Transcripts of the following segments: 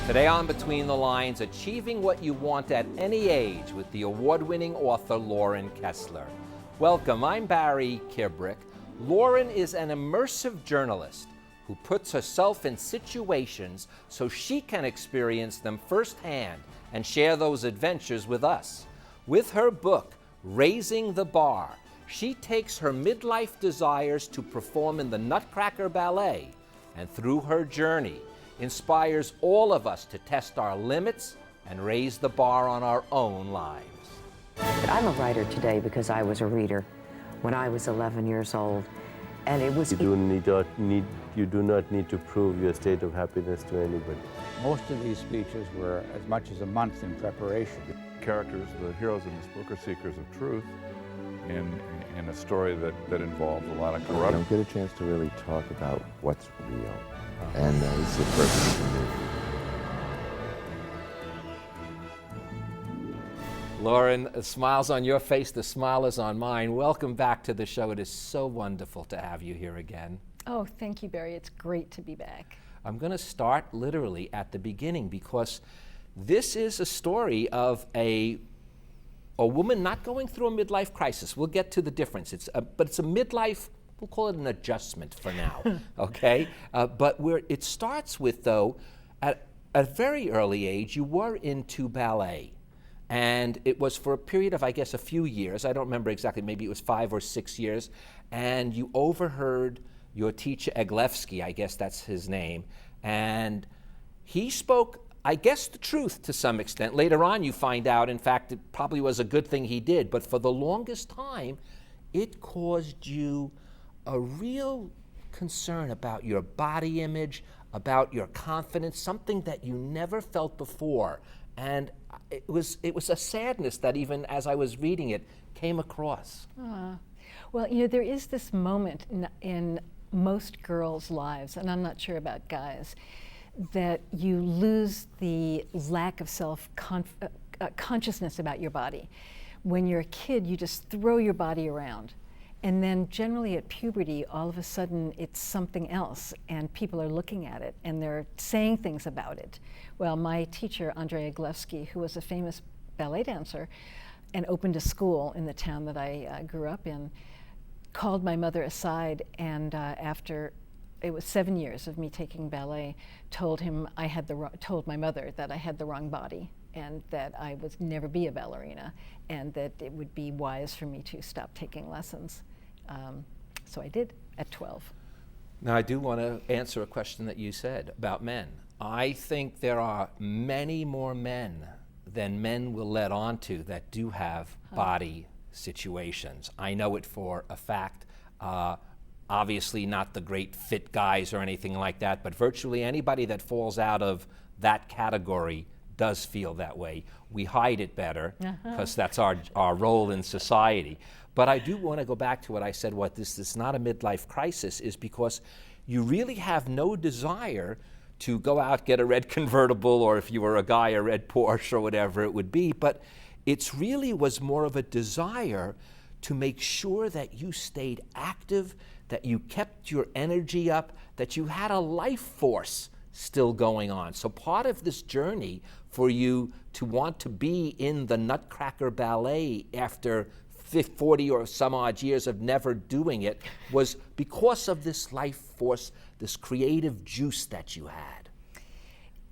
Today on Between the Lines, achieving what you want at any age with the award-winning author Lauren Kessler. Welcome, I'm Barry Kibrick. Lauren is an immersive journalist who puts herself in situations so she can experience them firsthand and share those adventures with us. With her book, Raising the Bar, she takes her midlife desires to perform in the Nutcracker Ballet, and through her journey, inspires all of us to test our limits and raise the bar on our own lives. I'm a writer today because I was a reader when I was 11 years old, and it was... You do not need to prove your state of happiness to anybody. Most of these speeches were as much as a month in preparation. Characters, the heroes in this book, are seekers of truth in a story that involves a lot of You corruption. don't get a chance to really talk about what's real. And this is the first thing to do. Lauren, the smile's on your face, the smile is on mine. Welcome back to the show. It is so wonderful to have you here again. Oh, thank you, Barry. It's great to be back. I'm going to start literally at the beginning because this is a story of a woman not going through a midlife crisis. We'll get to the difference. But it's a midlife, we'll call it an adjustment for now, okay? But it starts with, though, at a very early age, you were into ballet. And it was for a period of, I guess, a few years. I don't remember exactly, maybe it was 5 or 6 years. And you overheard your teacher, Eglevsky, I guess that's his name, and he spoke, I guess, the truth to some extent. Later on, you find out, in fact, it probably was a good thing he did, but for the longest time, it caused you a real concern about your body image, about your confidence, something that you never felt before. And it was a sadness that even as I was reading it, came across. Well, you know, there is this moment in most girls' lives, and I'm not sure about guys, that you lose the lack of self-consciousness about your body. When you're a kid, you just throw your body around. And then generally at puberty, all of a sudden it's something else, and people are looking at it, and they're saying things about it. Well, my teacher, Andrei Eglevsky, who was a famous ballet dancer and opened a school in the town that I grew up in, called my mother aside, and after it was 7 years of me taking ballet, told my mother that I had the wrong body and that I would never be a ballerina, and that it would be wise for me to stop taking lessons. So I did at 12. Now, I do want to answer a question that you said about men. I think there are many more men than men will let on to that do have body situations. I know it for a fact. Obviously not the great fit guys or anything like that, but virtually anybody that falls out of that category does feel that way. We hide it better because that's our role in society. But I do want to go back to what I said, this is not a midlife crisis, is because you really have no desire to go out, get a red convertible, or if you were a guy, a red Porsche or whatever it would be, but it really was more of a desire to make sure that you stayed active, that you kept your energy up, that you had a life force still going on. So part of this journey for you to want to be in the Nutcracker Ballet after 40 or some odd years of never doing it was because of this life force, this creative juice that you had.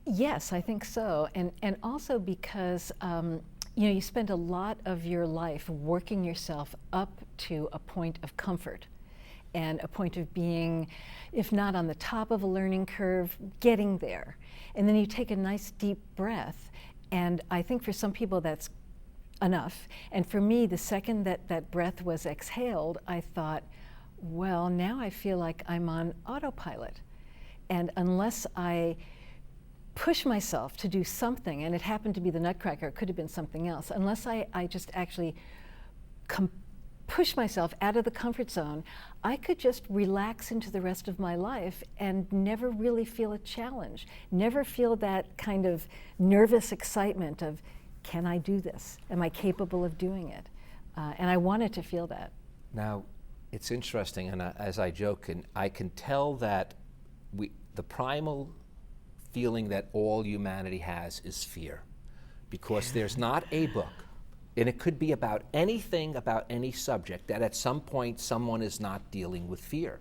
Yes, I think so, and also because you know, you spend a lot of your life working yourself up to a point of comfort and a point of being, if not on the top of a learning curve, getting there. And then you take a nice deep breath, and I think for some people that's enough. And for me, the second that breath was exhaled, I thought, well, now I feel like I'm on autopilot. And unless I push myself to do something, and it happened to be the Nutcracker, it could have been something else, unless I just actually push myself out of the comfort zone, I could just relax into the rest of my life and never really feel a challenge, never feel that kind of nervous excitement of, can I do this? Am I capable of doing it? And I wanted to feel that. Now, it's interesting, and as I joke, and I can tell that the primal feeling that all humanity has is fear. Because there's not a book, and it could be about anything, about any subject, that at some point someone is not dealing with fear.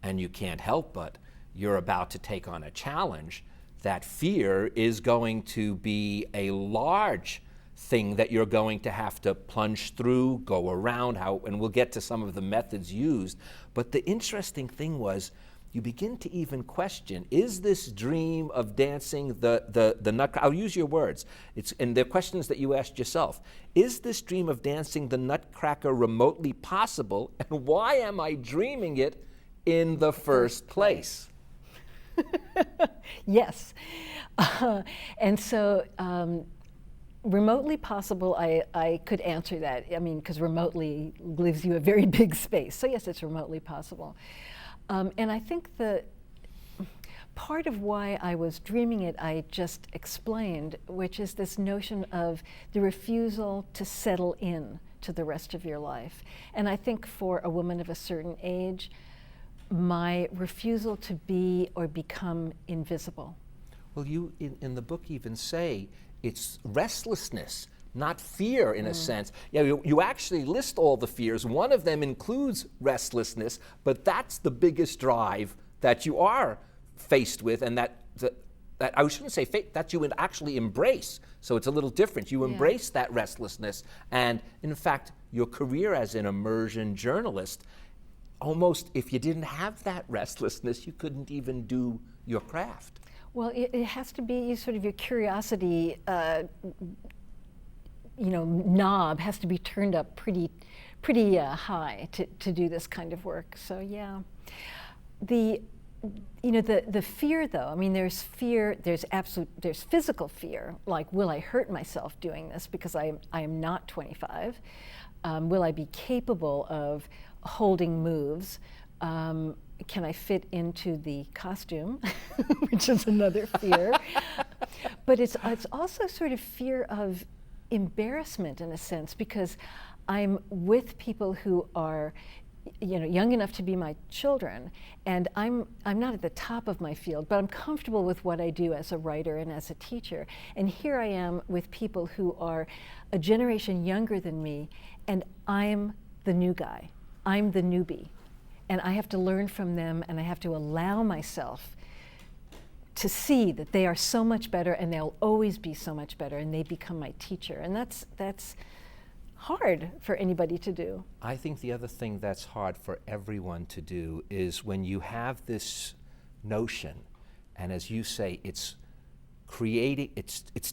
And you can't help but, you're about to take on a challenge, that fear is going to be a large thing that you're going to have to plunge through, go around, and we'll get to some of the methods used. But the interesting thing was, you begin to even question, is this dream of dancing the nutcracker, I'll use your words, and the questions that you asked yourself, is this dream of dancing the nutcracker remotely possible, and why am I dreaming it in the first place? Yes. And so remotely possible, I could answer that. I mean, because remotely gives you a very big space. So yes, it's remotely possible. And I think the part of why I was dreaming it, I just explained, which is this notion of the refusal to settle in to the rest of your life. And I think for a woman of a certain age, my refusal to be or become invisible. Well, you in the book even say it's restlessness, not fear in a sense. Yeah, you actually list all the fears. One of them includes restlessness, but that's the biggest drive that you are faced with, and that I shouldn't say that you would actually embrace. So it's a little different. You embrace that restlessness, and in fact, your career as an immersion journalist, almost if you didn't have that restlessness, you couldn't even do your craft. Well, it has to be sort of your curiosity, knob has to be turned up pretty high to do this kind of work. So yeah, the fear though. I mean, there's fear. There's physical fear, like will I hurt myself doing this because I am not 25? Will I be capable of holding moves? Can I fit into the costume, which is another fear. But it's also sort of fear of embarrassment in a sense, because I'm with people who are, young enough to be my children, and I'm not at the top of my field, but I'm comfortable with what I do as a writer and as a teacher. And here I am with people who are a generation younger than me, and I'm the new guy. I'm the newbie. And I have to learn from them, and I have to allow myself to see that they are so much better, and they'll always be so much better, and they become my teacher. And that's hard for anybody to do. I think the other thing that's hard for everyone to do is when you have this notion, and as you say, it's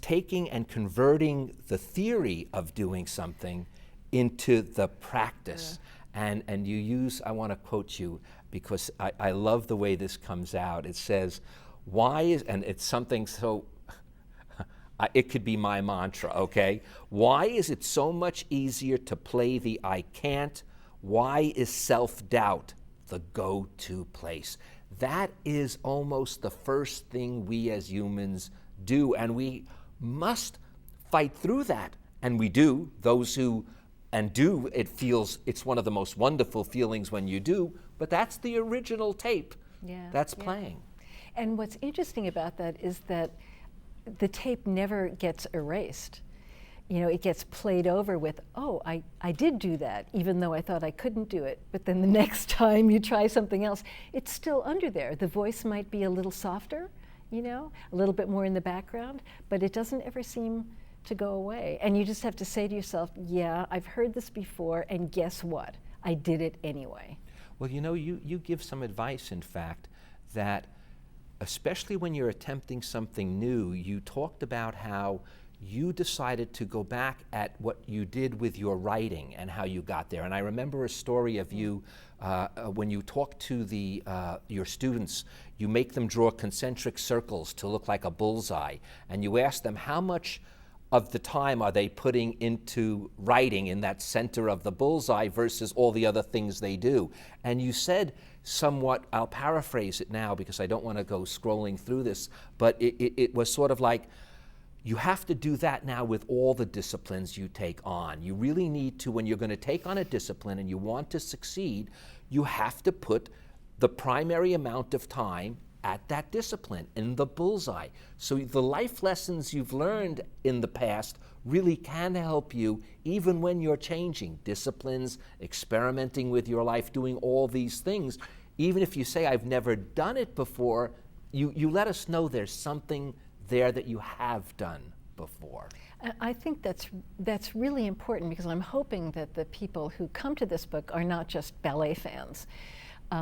taking and converting the theory of doing something into the practice. And you use, I want to quote you because I love the way this comes out. It says, and it's something so, it could be my mantra, okay? Why is it so much easier to play the I can't? Why is self-doubt the go-to place? That is almost the first thing we as humans do, and we must fight through that. And we do, those who it's one of the most wonderful feelings when you do, but that's the original tape that's playing. And what's interesting about that is that the tape never gets erased. It gets played over with, I did do that, even though I thought I couldn't do it. But then the next time you try something else, it's still under there. The voice might be a little softer, a little bit more in the background, but it doesn't ever seem to go away. And you just have to say to yourself, yeah, I've heard this before, and guess what? I did it anyway. Well, you give some advice, in fact, that especially when you're attempting something new, you talked about how you decided to go back at what you did with your writing and how you got there. And I remember a story of you when you talk to your students, you make them draw concentric circles to look like a bullseye, and you ask them how much of the time are they putting into writing in that center of the bullseye versus all the other things they do. And you said somewhat, I'll paraphrase it now because I don't want to go scrolling through this, but it was sort of like, you have to do that now with all the disciplines you take on. You really need to, when you're going to take on a discipline and you want to succeed, you have to put the primary amount of time at that discipline, in the bullseye. So the life lessons you've learned in the past really can help you even when you're changing disciplines, experimenting with your life, doing all these things. Even if you say, I've never done it before, you let us know there's something there that you have done before. I think that's really important, because I'm hoping that the people who come to this book are not just ballet fans.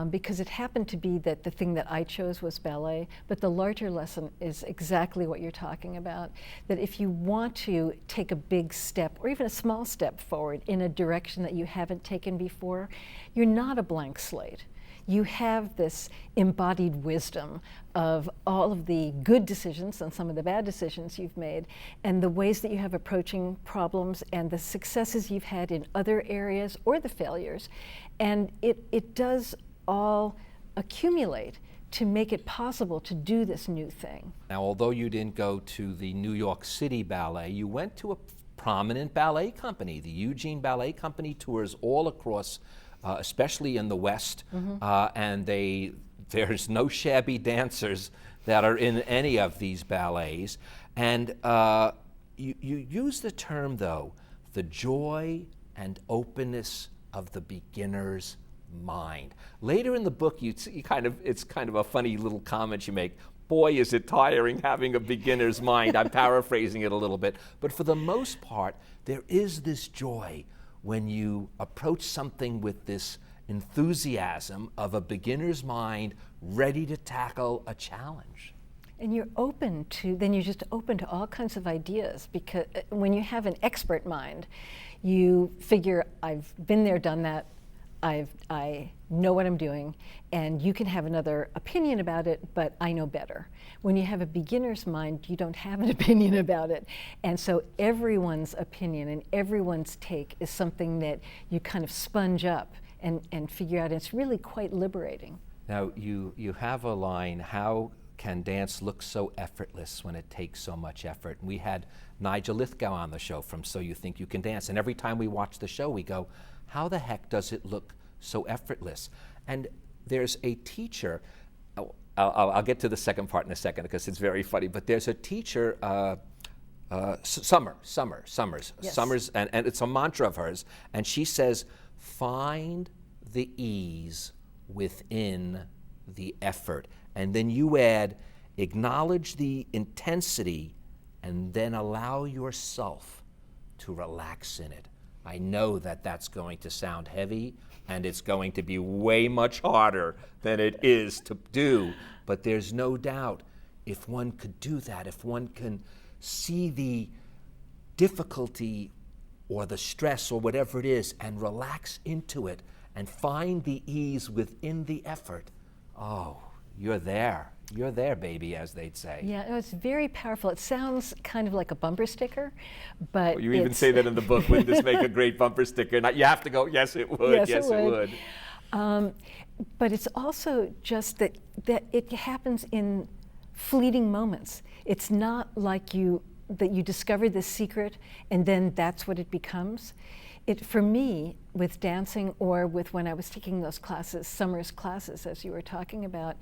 Because it happened to be that the thing that I chose was ballet, but the larger lesson is exactly what you're talking about, that if you want to take a big step or even a small step forward in a direction that you haven't taken before, you're not a blank slate. You have this embodied wisdom of all of the good decisions and some of the bad decisions you've made, and the ways that you have approaching problems, and the successes you've had in other areas or the failures. And it does all accumulate to make it possible to do this new thing. Now, although you didn't go to the New York City Ballet, you went to a prominent ballet company. The Eugene Ballet Company tours all across, especially in the West, and there's no shabby dancers that are in any of these ballets. And you use the term, though, the joy and openness of the beginner's mind. Later in the book, it's kind of a funny little comment you make. Boy, is it tiring having a beginner's mind. I'm paraphrasing it a little bit. But for the most part, there is this joy when you approach something with this enthusiasm of a beginner's mind ready to tackle a challenge. And you're just open to all kinds of ideas, because when you have an expert mind, you figure, I've been there, done that, I know what I'm doing, and you can have another opinion about it, but I know better. When you have a beginner's mind, you don't have an opinion about it. And so everyone's opinion and everyone's take is something that you kind of sponge up and figure out. It's really quite liberating. Now, you have a line, how can dance look so effortless when it takes so much effort? And we had Nigel Lithgow on the show from So You Think You Can Dance, and every time we watch the show, we go, how the heck does it look so effortless? And there's a teacher, I'll get to the second part in a second because it's very funny, but there's a teacher, Summers, Yes. And it's a mantra of hers, and she says, find the ease within the effort. And then you add, acknowledge the intensity, and then allow yourself to relax in it. I know that that's going to sound heavy, and it's going to be way much harder than it is to do, but there's no doubt if one could do that, if one can see the difficulty or the stress or whatever it is and relax into it and find the ease within the effort, oh, you're there. You're there, baby, as they'd say. Yeah, no, it's very powerful. It sounds kind of like a bumper sticker, but you even say that in the book. Wouldn't this make a great bumper sticker? Not, you have to go, yes, it would. Yes, it would. would. But it's also just that it happens in fleeting moments. It's not like you discover this secret and then that's what it becomes. For me, with dancing or with when I was taking those classes, Summer's classes, as you were talking about,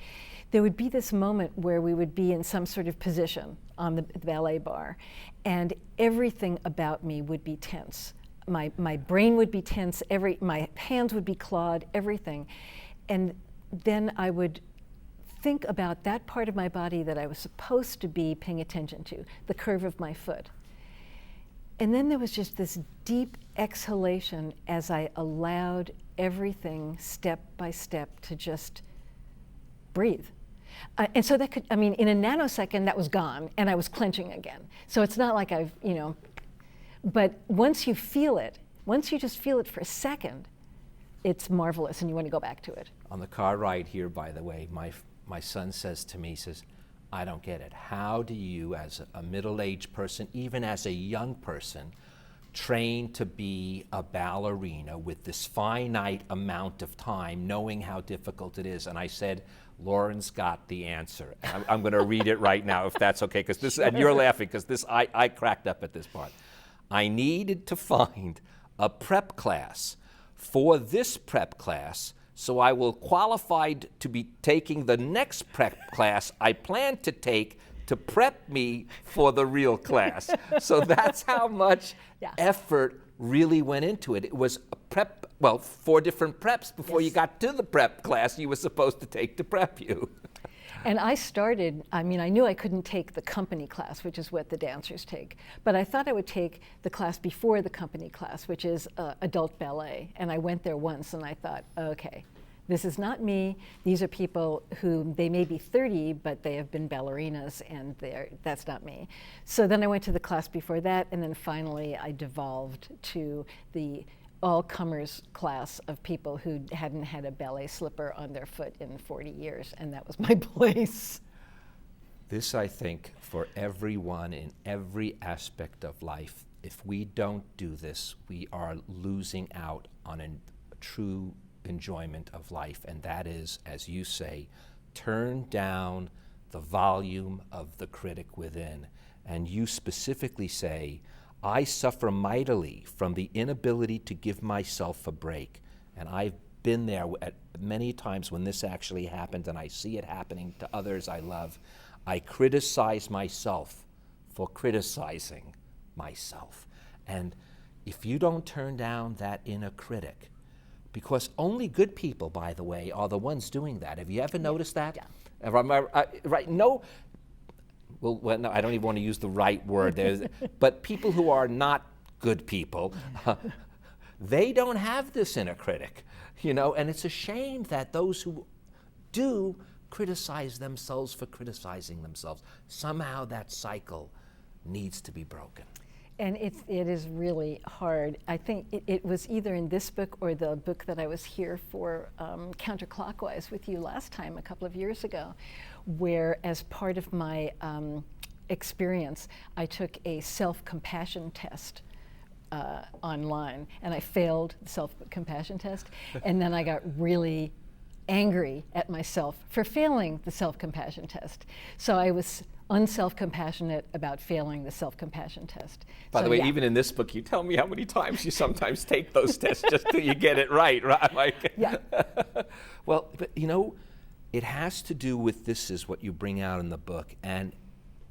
there would be this moment where we would be in some sort of position on the ballet bar, and everything about me would be tense. My brain would be tense, my hands would be clawed, everything. And then I would think about that part of my body that I was supposed to be paying attention to, the curve of my foot. And then there was just this deep exhalation as I allowed everything step by step to just breathe. And so that could, in a nanosecond that was gone and I was clenching again. So it's not like but once you feel it, once you just feel it for a second, it's marvelous and you want to go back to it. On the car ride here, by the way, my son says to me, he says, I don't get it. How do you, as a middle-aged person, even as a young person, train to be a ballerina with this finite amount of time, knowing how difficult it is? And I said, Lauren's got the answer. I'm going to read it right now, if that's okay, because this, and you're laughing, because this, I cracked up at this part. I needed to find a prep class. For this prep class, so I will qualify to be taking the next prep class I plan to take to prep me for the real class. So that's how much effort really went into it. It was a prep, 4 different preps before you got to the prep class you were supposed to take to prep you. And I started, I knew I couldn't take the company class, which is what the dancers take, but I thought I would take the class before the company class, which is adult ballet. And I went there once and I thought, okay, this is not me. These are people who, they may be 30, but they have been ballerinas, and that's not me. So then I went to the class before that, and then finally I devolved to the all-comers class of people who hadn't had a ballet slipper on their foot in 40 years, and that was my place. This, I think, for everyone in every aspect of life, if we don't do this, we are losing out on a true enjoyment of life, and that is, as you say, turn down the volume of the critic within. And you specifically say, I suffer mightily from the inability to give myself a break. And I've been there at many times when this actually happened, and I see it happening to others I love. I criticize myself for criticizing myself. And if you don't turn down that inner critic, because only good people, by the way, are the ones doing that. Have you ever noticed that? Yeah. Right? No. Well, no, I don't even want to use the right word. But people who are not good people, they don't have this inner critic, and it's a shame that those who do criticize themselves for criticizing themselves, somehow that cycle needs to be broken. And it is really hard. I think it was either in this book or the book that I was here for counterclockwise with you last time, a couple of years ago, where as part of my experience, I took a self-compassion test online, and I failed the self-compassion test, and then I got really angry at myself for failing the self-compassion test. So I was unself-compassionate about failing the self-compassion test. By the way, even in this book, you tell me how many times you sometimes take those tests just till you get it right? Like, yeah. Well, but it has to do with, this is what you bring out in the book, and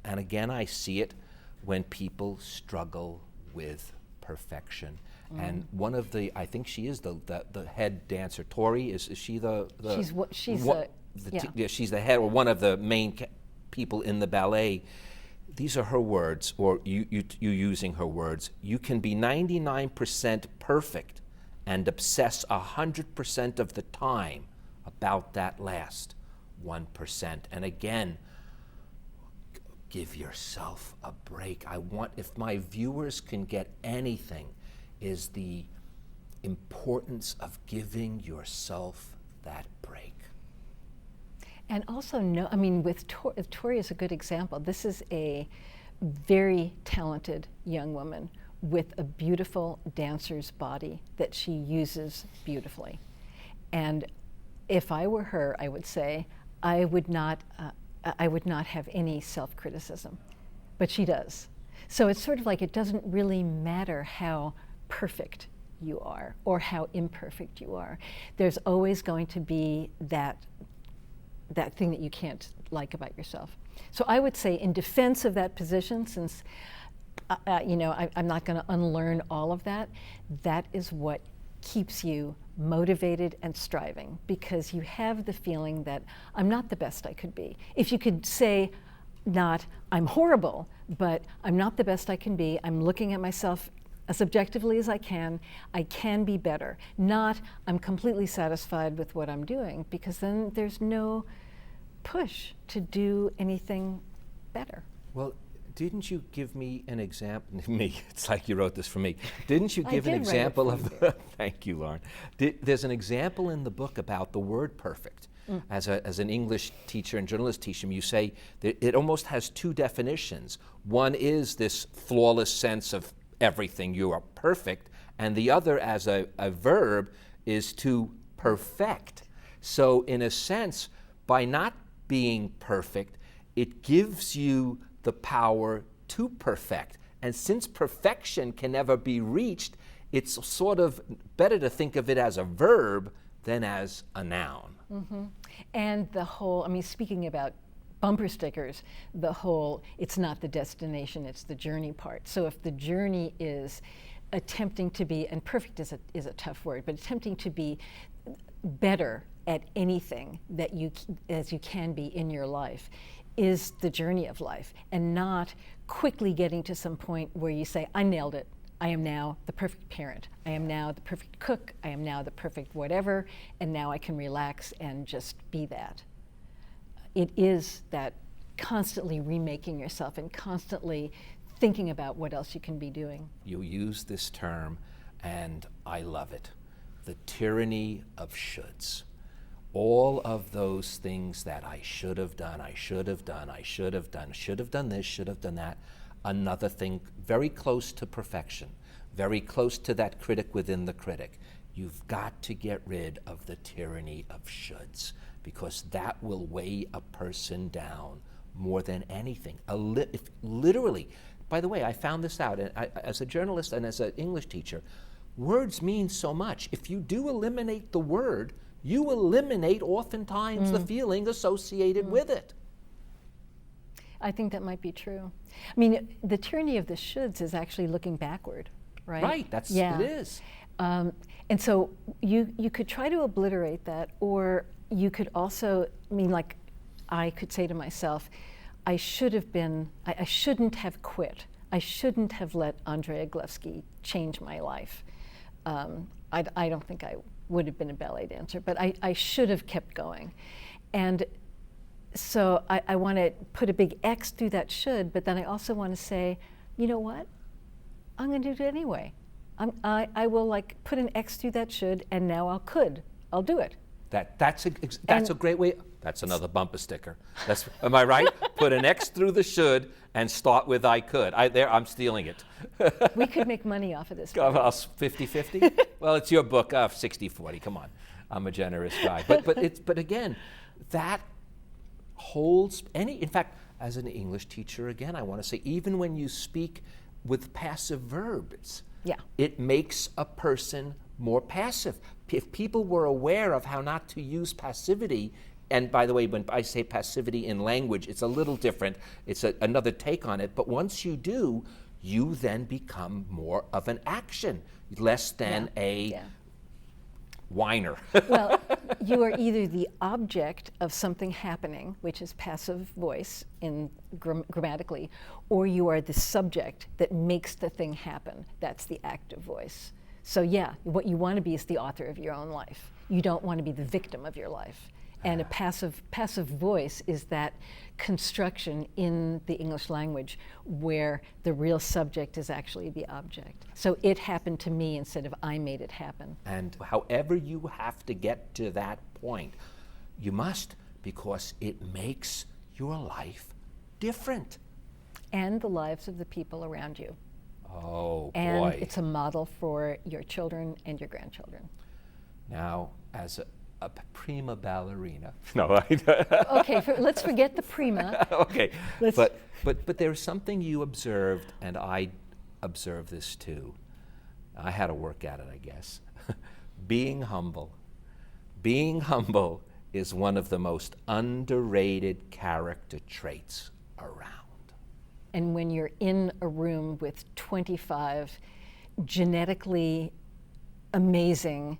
again, I see it when people struggle with perfection. And one of the, I think she is the head dancer. Tori, is she the she's the head, or one of the main people in the ballet. These are her words, or you using her words. You can be 99% perfect and obsess 100% of the time about that last 1%. And again, give yourself a break. If my viewers can get anything, is the importance of giving yourself that break. And also, with Tori is a good example. This is a very talented young woman with a beautiful dancer's body that she uses beautifully. And if I were her, I would say I would not have any self-criticism, but she does. So it's sort of like it doesn't really matter how perfect you are or how imperfect you are. There's always going to be that thing that you can't like about yourself. So I would say, in defense of that position, since I'm not going to unlearn all of that, that is what keeps you motivated and striving, because you have the feeling that I'm not the best I could be. If you could say, not I'm horrible, but I'm not the best I can be, I'm looking at myself as objectively as I can be better. Not I'm completely satisfied with what I'm doing, because then there's no push to do anything better. Well, didn't you give me an example? It's like you wrote this for me. Didn't you give an example of thank you, Lauren. There's an example in the book about the word perfect. As an English teacher and journalist teacher, you say that it almost has 2 definitions. One is this flawless sense of everything, you are perfect, and the other, as a verb, is to perfect. So in a sense, by not being perfect, it gives you the power to perfect. And since perfection can never be reached, it's sort of better to think of it as a verb than as a noun. And the whole, I mean, speaking about bumper stickers, the whole, it's not the destination, it's the journey part. So if the journey is attempting to be, and perfect is a tough word, but attempting to be better at anything that as you can be in your life, is the journey of life, and not quickly getting to some point where you say, I nailed it. I am now the perfect parent. I am now the perfect cook. I am now the perfect whatever, and now I can relax and just be that. It is that constantly remaking yourself and constantly thinking about what else you can be doing. You use this term, and I love it. The tyranny of shoulds. All of those things that I should have done, I should have done, I should have done, should have done this, should have done that. Another thing very close to perfection, very close to that critic within the critic. You've got to get rid of the tyranny of shoulds, because that will weigh a person down more than anything. Literally, by the way, I found this out as a journalist and as an English teacher. Words mean so much. If you do eliminate the word, you eliminate oftentimes the feeling associated with it. I think that might be true. I mean, the tyranny of the shoulds is actually looking backward, right? Right, it is. And so you could try to obliterate that, or you could also, I mean, like, I could say to myself, I shouldn't have quit. I shouldn't have let Andrei Aglevsky change my life. I don't think I would have been a ballet dancer, but I should have kept going. And so I want to put a big X through that should, but then I also want to say, you know what? I'm going to do it anyway. I will like put an X through that should, and now I'll do it. That's a great way. That's another bumper sticker. Am I right? Put an X through the should and start with I could. I'm stealing it. We could make money off of this. 50-50? Well, it's your book. 60-40. Come on. I'm a generous guy. But again, that holds in fact, as an English teacher, again, I want to say, even when you speak with passive verbs, it makes a person more passive. If people were aware of how not to use passivity, and by the way, when I say passivity in language, it's a little different. It's another take on it. But once you do, you then become more of an action, less than a whiner. Well, you are either the object of something happening, which is passive voice in grammatically, or you are the subject that makes the thing happen. That's the active voice. So what you want to be is the author of your own life. You don't want to be the victim of your life. And a passive voice is that construction in the English language where the real subject is actually the object. So it happened to me instead of I made it happen. And however you have to get to that point, you must, because it makes your life different. And the lives of the people around you. Oh, and boy. And it's a model for your children and your grandchildren. Now, as a prima ballerina. Okay, let's forget the prima. Okay, but there's something you observed, and I observed this too. I had to work at it, I guess. Being humble. Being humble is one of the most underrated character traits around. And when you're in a room with 25 genetically amazing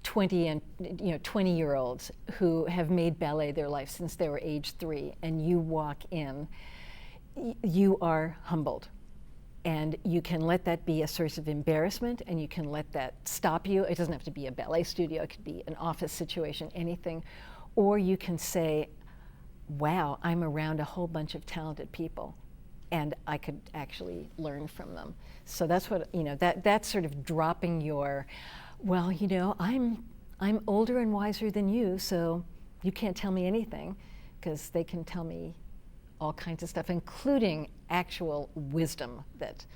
20-year-olds who have made ballet their life since they were age 3, and you walk in, you are humbled. And you can let that be a source of embarrassment, and you can let that stop you. It doesn't have to be a ballet studio, it could be an office situation, anything. Or you can say, wow, I'm around a whole bunch of talented people, and I could actually learn from them. So that's what, that's sort of dropping your, well, I'm older and wiser than you, so you can't tell me anything, because they can tell me all kinds of stuff, including actual wisdom that,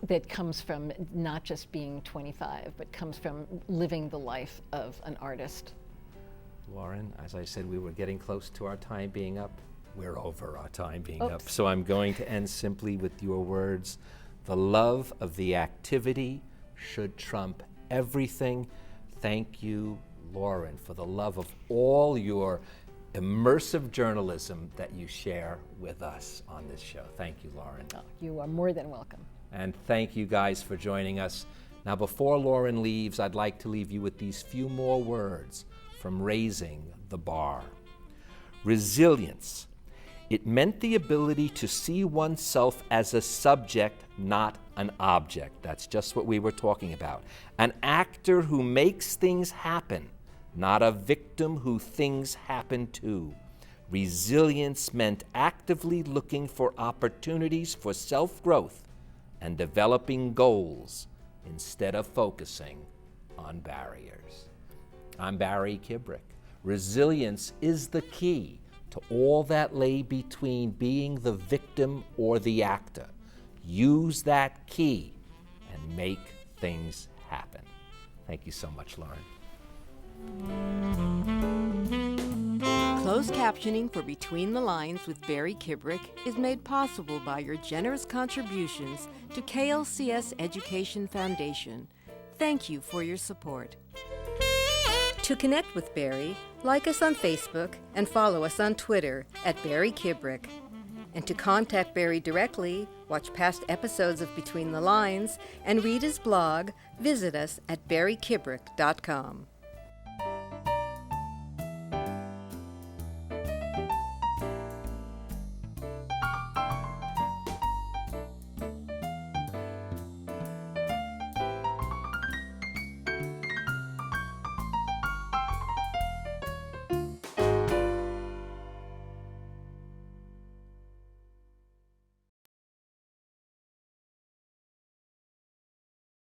that comes from not just being 25, but comes from living the life of an artist. Lauren, as I said, we were getting close to our time being up. We're over our time being up. So I'm going to end simply with your words. The love of the activity should trump everything. Thank you, Lauren, for the love of all your immersive journalism that you share with us on this show. Thank you, Lauren. Oh, you are more than welcome. And thank you guys for joining us. Now, before Lauren leaves, I'd like to leave you with these few more words from Raising the Bar. Resilience. It meant the ability to see oneself as a subject, not an object. That's just what we were talking about. An actor who makes things happen, not a victim who things happen to. Resilience meant actively looking for opportunities for self-growth and developing goals instead of focusing on barriers. I'm Barry Kibrick. Resilience is the key to all that lay between being the victim or the actor. Use that key and make things happen. Thank you so much, Lauren. Closed captioning for Between the Lines with Barry Kibrick is made possible by your generous contributions to KLCS Education Foundation. Thank you for your support. To connect with Barry, like us on Facebook and follow us on Twitter at Barry Kibrick. And to contact Barry directly, watch past episodes of Between the Lines, and read his blog, visit us at barrykibrick.com.